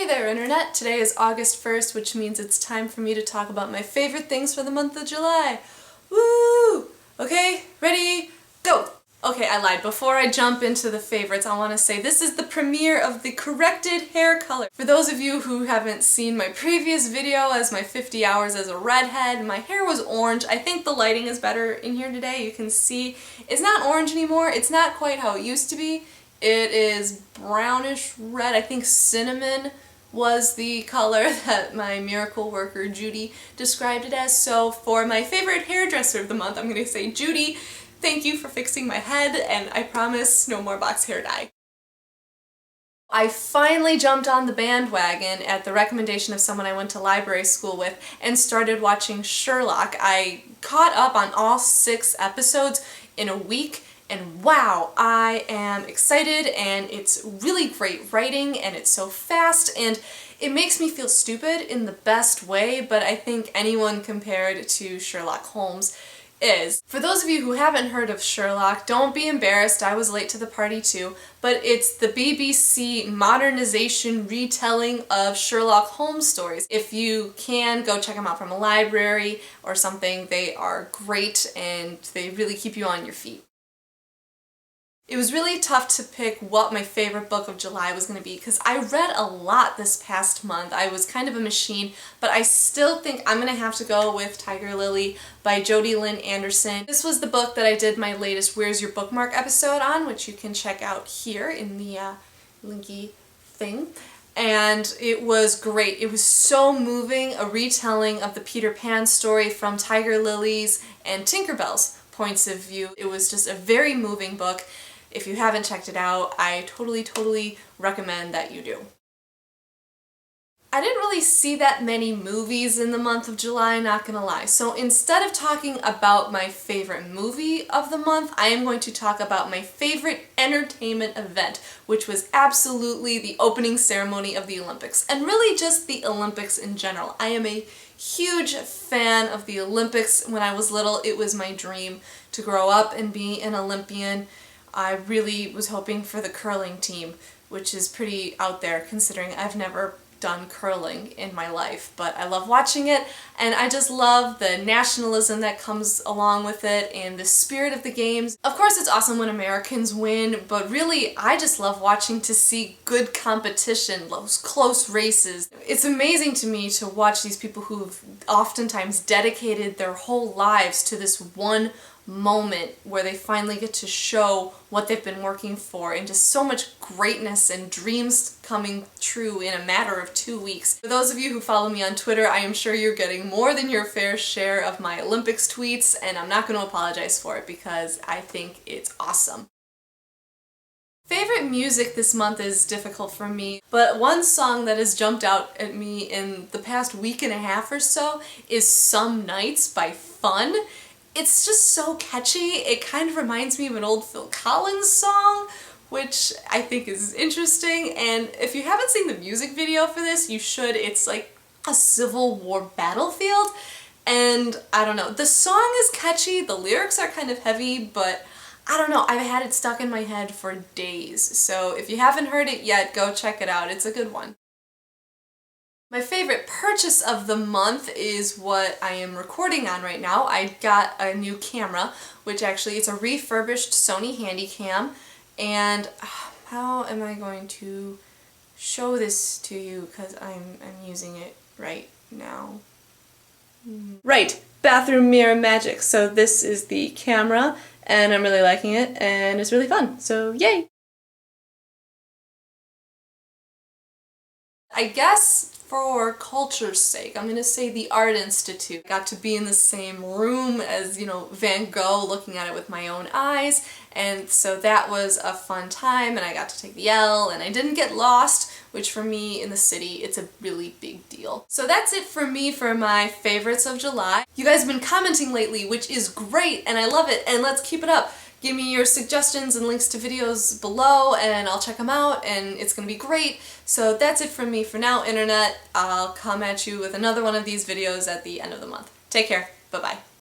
there, Internet! Today is August 1st, which means it's time for me to talk about my favorite things for the month of July. Woo! Okay, ready, go! Okay, I lied. Before I jump into the favorites, I want to say this is the premiere of the corrected hair color. For those of you who haven't seen my previous video as my 50 hours as a redhead, my hair was orange. I think the lighting is better in here today. You can see it's not orange anymore. It's not quite how it used to be. It is brownish red. I think cinnamon was the color that my miracle worker Judy described it as. So for my favorite hairdresser of the month, I'm going to say Judy, thank you for fixing my head, and I promise no more box hair dye. I finally jumped on the bandwagon at the recommendation of someone I went to library school with and started watching Sherlock. I caught up on all 6 episodes in a week. And wow, I am excited, and it's really great writing, and it's so fast, and it makes me feel stupid in the best way, but I think anyone compared to Sherlock Holmes is. For those of you who haven't heard of Sherlock, don't be embarrassed, I was late to the party too, but it's the BBC modernization retelling of Sherlock Holmes stories. If you can, go check them out from a library or something. They are great, and they really keep you on your feet. It was really tough to pick what my favorite book of July was going to be because I read a lot this past month. I was kind of a machine, but I still think I'm going to have to go with Tiger Lily by Jodi Lynn Anderson. This was the book that I did my latest Where's Your Bookmark episode on, which you can check out here in the linky thing. And it was great. It was so moving, a retelling of the Peter Pan story from Tiger Lily's and Tinkerbell's points of view. It was just a very moving book. If you haven't checked it out, I totally recommend that you do. I didn't really see that many movies in the month of July, not gonna lie. So instead of talking about my favorite movie of the month, I am going to talk about my favorite entertainment event, which was absolutely the opening ceremony of the Olympics, and really just the Olympics in general. I am a huge fan of the Olympics. When I was little, it was my dream to grow up and be an Olympian. I really was hoping for the curling team, which is pretty out there considering I've never done curling in my life, but I love watching it, and I just love the nationalism that comes along with it and the spirit of the games. Of course it's awesome when Americans win, but really I just love watching to see good competition, those close races. It's amazing to me to watch these people who've oftentimes dedicated their whole lives to this one moment where they finally get to show what they've been working for, and just so much greatness and dreams coming true in a matter of 2 weeks. For those of you who follow me on Twitter, I am sure you're getting more than your fair share of my Olympics tweets, and I'm not going to apologize for it because I think it's awesome. Favorite music this month is difficult for me, but one song that has jumped out at me in the past week and a half or so is Some Nights by Fun. It's just so catchy. It kind of reminds me of an old Phil Collins song, which I think is interesting, and if you haven't seen the music video for this, you should. It's like a Civil War battlefield, and I don't know, the song is catchy, the lyrics are kind of heavy, but I don't know, I've had it stuck in my head for days, so if you haven't heard it yet, go check it out. It's a good one. My favorite purchase of the month is what I am recording on right now. I got a new camera, which actually it's a refurbished Sony Handycam, and how am I going to show this to you because I'm using it right now. Right, bathroom mirror magic. So this is the camera, and I'm really liking it, and it's really fun, so yay! I guess for culture's sake, I'm gonna say the Art Institute. Got to be in the same room as, Van Gogh, looking at it with my own eyes, and so that was a fun time, and I got to take the L, and I didn't get lost, which for me in the city, it's a really big deal. So that's it for me for my favorites of July. You guys have been commenting lately, which is great, and I love it, and let's keep it up. Give me your suggestions and links to videos below, and I'll check them out, and it's gonna be great. So that's it from me for now, Internet. I'll come at you with another one of these videos at the end of the month. Take care. Bye-bye.